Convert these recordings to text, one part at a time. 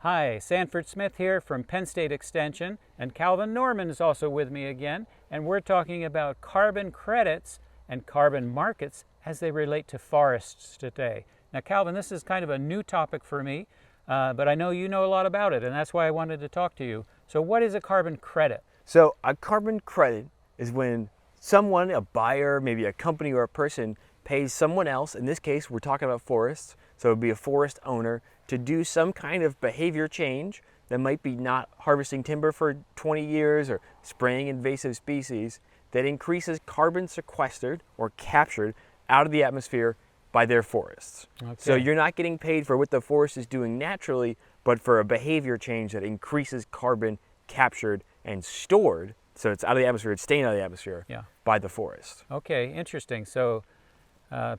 Hi, Sanford Smith here from Penn State Extension, and Calvin Norman is also with me again, and we're talking about carbon credits and carbon markets as they relate to forests today. Now, Calvin, this is kind of a new topic for me, but I know you know a lot about it, and that's why I wanted to talk to you. So what is a carbon credit? So a carbon credit is when someone, a buyer, maybe a company or a person, pays someone else, in this case we're talking about forests, so it would be a forest owner, to do some kind of behavior change that might be not harvesting timber for 20 years or spraying invasive species that increases carbon sequestered or captured out of the atmosphere by their forests. Okay. So you're not getting paid for what the forest is doing naturally, but for a behavior change that increases carbon captured and stored, so it's out of the atmosphere, it's staying out of the atmosphere by the forest. Okay, interesting. So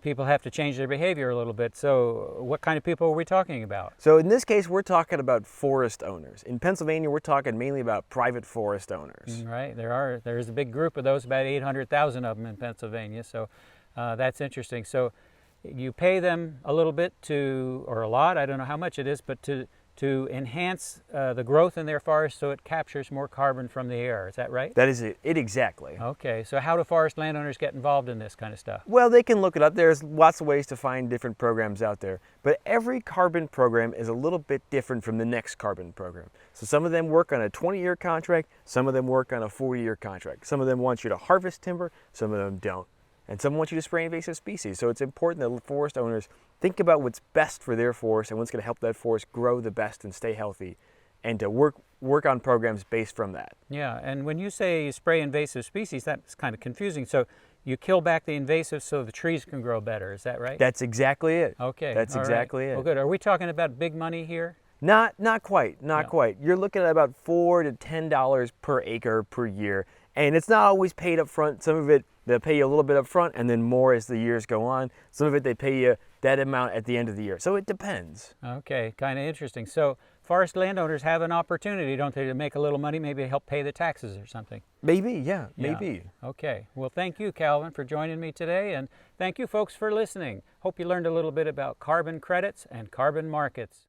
people have to change their behavior a little bit. So what kind of people are we talking about? So in this case, we're talking about forest owners. In Pennsylvania, we're talking mainly about private forest owners. Right, there's a big group of those, about 800,000 of them in Pennsylvania. So that's interesting. So you pay them a little bit or a lot, I don't know how much it is, but to enhance the growth in their forest so it captures more carbon from the air. Is that right? That is it exactly. Okay, so how do forest landowners get involved in this kind of stuff? Well, they can look it up. There's lots of ways to find different programs out there, but every carbon program is a little bit different from the next carbon program. So some of them work on a 20-year contract, some of them work on a 40-year contract. Some of them want you to harvest timber, some of them don't. And some want you to spray invasive species. So it's important that forest owners think about what's best for their forest and what's going to help that forest grow the best and stay healthy, and to work on programs based from that. Yeah, and when you say you spray invasive species, that's kind of confusing. So you kill back the invasive so the trees can grow better. Is that right? That's exactly it. Okay. That's exactly it. Well, good. Are we talking about big money here? Not quite. You're looking at about $4 to $10 per acre per year, and it's not always paid up front. Some of it they'll pay you a little bit up front and then more as the years go on. Some of it they pay you that amount at the end of the year. So it depends. Okay, kind of interesting. So forest landowners have an opportunity, don't they, to make a little money, maybe help pay the taxes or something? Maybe, yeah, maybe. Okay. Well, thank you, Calvin, for joining me today, and thank you folks for listening. Hope you learned a little bit about carbon credits and carbon markets.